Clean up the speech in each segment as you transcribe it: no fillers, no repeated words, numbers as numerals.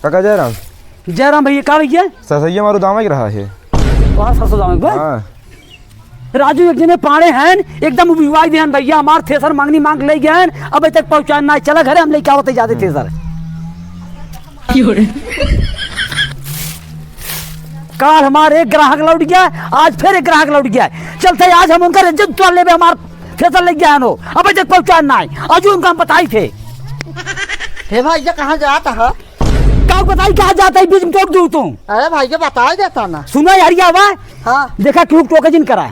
काका जयराम। जयराम भैया का भैया ससैया मारो दामा रहा है। वहाँ सरसों दाम हाँ। राजू एक जने पाड़े हैं एकदम विवाह दे भैया हमार थ्रेसर मांगनी मांग ले गए अब तक पहुँचाना चला घरे हम लेके आवते जाते थ्रेसर कल हमारे एक ग्राहक लौट गया आज फिर एक ग्राहक लौट गया चलते आज हम उनका इज्जत तो ले हमार थ्रेसर ले गया नो अब तक पहुँचाना है आज उनका हम बताई थे भैया कहाँ जाता है? कहाँ बताई कहाँ जाता है बीच में टोक दूँ तुम। अरे भैया बता देता ना। सुना यारिया हुआ हाँ देखा क्यों टोके जिन करा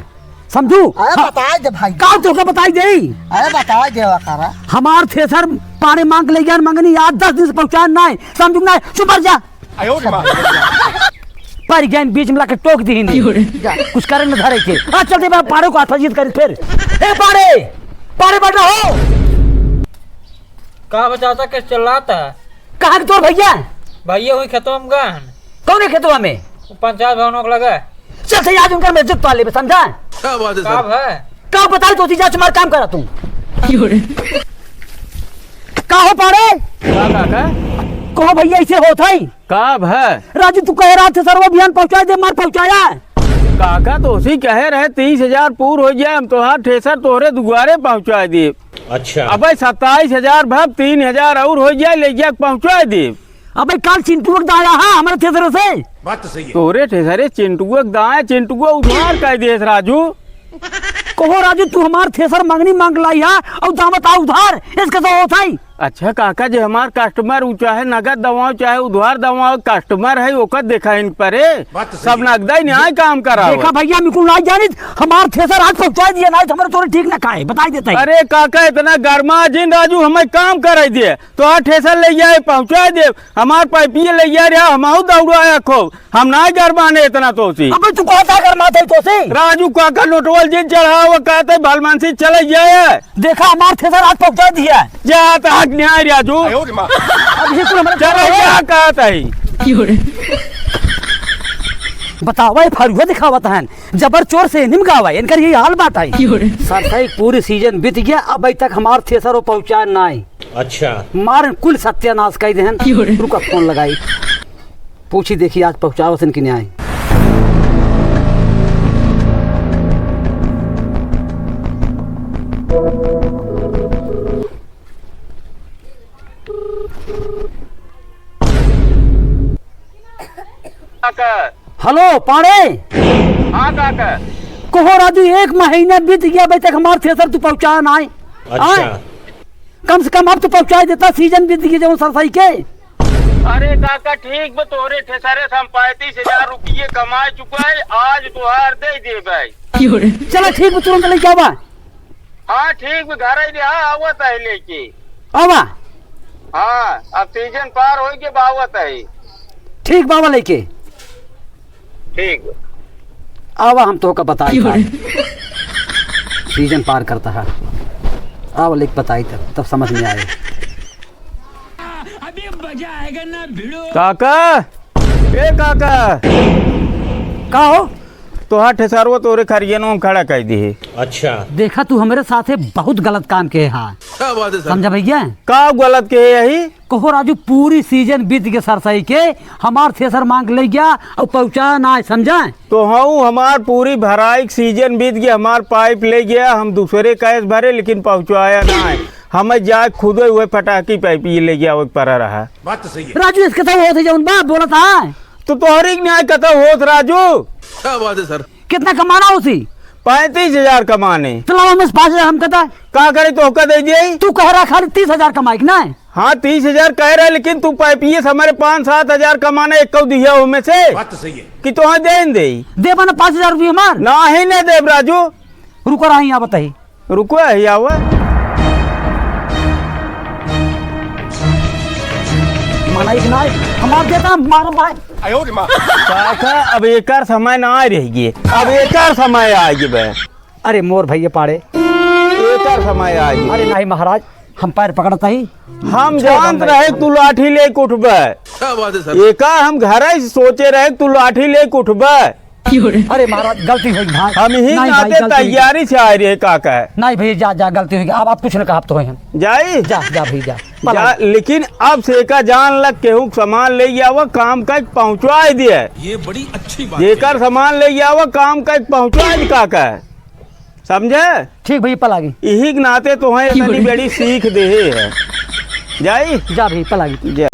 समझू। अरे बता दे भाई। कहाँ टोके बताई दे अरे बता दे करा हमार थ्रेसर पानी मांग ले गया मंगनी आज 10 दिन से पहुँचाना है समझू ना चुप जा पर गए बीच में लाके टोक दी कुछ करे न धरे के आज चलते पाड़े को हाथ कर फिर ए पाड़े पाड़े बैठा हो कहा बचाता कैसे चल रहा था? कहाँ के तोर भैया भैया हुई खेतों में गहन कौन है खेतवा में पंचायत भवनों को लगा चल से आज उनका मैं इज्जत पाले समझा क्या बात है कब है कहाँ बता तो जा तुम्हारा काम करा तुम कहाँ हो पाड़े कहो भैया ऐसे होता ही कब है राजू तू कह रहा था सर वो अभियान पहुँचा दे मार पहुँचाया काका तो उसी कहे रहे 30,000 पूर हो जाए हम तोहार ठेसर तोहरे दुआरे पहुँचा दी। अच्छा अब 27,000 भब 3,000 और हो जाए ले जा पहुँचा दी। अबे कल चिंटू दाया है हमारे थ्रेसर से बात तो सही है। तोरे ठेसरे चिंटुआ दाए चिंटुआ उधार कह दे राजू। कहो राजू तू हमार थ्रेसर मांगनी मांग लाई है और दाम बता उधार इसका तो होता ही। अच्छा काका जो हमार कस्टमर चाहे नगद दवाओ चाहे उधार दवाओ कस्टमर है ओकर देखा इन परे बात तो सही सब नगदा ही न्याय काम करा देखा भैया मिकुल ना जानी हमार थ्रेसर आज पहुँचा दिया ना हमारे तोरे ठीक ना खाए बता देता है। अरे काका इतना गर्मा जिन राजू हमें काम करे दिए तो ठेसर ले जाए पहुँचा दे हमार पाइपिये ले जा रहा हम दौड़ा खूब हम ना गरमाने इतना तो अबे तू कहता गरमाते तो से राजू काका नोटवल जिन चढ़ा वो कहते भलमानसी चले जाए देखा हमार थ्रेसर आज पहुँचा दिया जाता हक न्याय राजू अब ये कुल हमारे चलो क्या कहता है बताओ भाई फरुआ दिखावत है जबर चोर से निमगावा इनका यही हाल बात है सर सही पूरी सीजन बीत गया अब तक हमार थ्रेसर पहुँचा ना अच्छा मार कुल सत्यानाश कर दे रुका फोन लगाई पूछी देखी आज पहुँचाओ सन की न्याय हेलो पाड़े हाँ काका कहो राजू 1 महीना बीत गया अभी तक हमारे थ्रेसर तू पहुँचा ना अच्छा कम से कम अब तो पहुँचा देता सीजन बीत गया जो सरसाई के। अरे काका ठीक बा तोरे ठेसरे हम 35,000 रुपये कमा चुका है आज तुहार दे दे भाई। चलो ठीक है तुरंत लेके आवा। हाँ ठीक बा घर ही रहा आवत है लेके आवा हाँ अब सीजन पार हो के बावत है ठीक बाबा लेके ठीक आवा हम तो का बताई सीजन पार करता है आवा लेके बताई तब समझ में आए। काका ए काका का हो तोहार ठेसरवा तोरे खरियन में खड़ा कर दी है। अच्छा देखा तू हमारे साथे बहुत गलत काम के हाँ क्या बात है समझा भैया का गलत के यही कहो राजू पूरी सीजन बीत गया सरसाई के हमार थ्रेसर मांग ले गया और पहुँचा ना समझा तो हाँ हमार पूरी भराई सीजन बीत गया हमार पाइप ले गया हम दूसरे कैश भरे लेकिन पहुँचाया ना है हमें जा खुद हुए पटाखी पाइप ये ले गया वो पर रहा। बात तो सही है। राजू इसके तो होते जब बात बोला था तो तोहरी न्याय कथा होत राजू क्या बात है सर? कितना कमाना उसी 35,000 कमाने चलो हम 5,000 हम कहता का करे तो दे दिए तू कह रहा खाली 30,000 कमाई ना हाँ 30,000 कह रहे लेकिन तू पाइपिये हमारे 5-7 हजार कमाना एक दिया उनमें से बात तो सही है। कि तो दे बना 5,000 रुपये हमार ना ही नहीं देव राजू रुको रहा यहाँ बताई रुको है आवा माना एक ना हमार देता मार भाई काका अब एक समय ना आ रही अब एक समय आएगी बे अरे मोर भैया पाड़े एक समय आएगी अरे नहीं महाराज हम पैर पकड़ता ही हम जानते रहे तू लाठी ले उठबे क्या बात है सर? एका हम घर सोचे रहे तू लाठी ले उठबे अरे महाराज गलती हुई भाई, हम ही नहीं भाई, नाते गलती हुई। तैयारी से आए रहे काका है नहीं भैया जा जा गलती हुई, अब आप कुछ न कहा, आप तो हैं जाई जा जा भैया जा जा, पला। लेकिन अब सेका जान लग केहू सामान ले गया वो काम का पहुंचवा दिया ये बड़ी अच्छी बात जेकर सामान ले गया वो काम का पहुंचवा दी काका है, समझे? ठीक भैया पलागी, यही के नाते तो है इतनी बड़ी सीख दे है जाई जा भैया पलागी। जा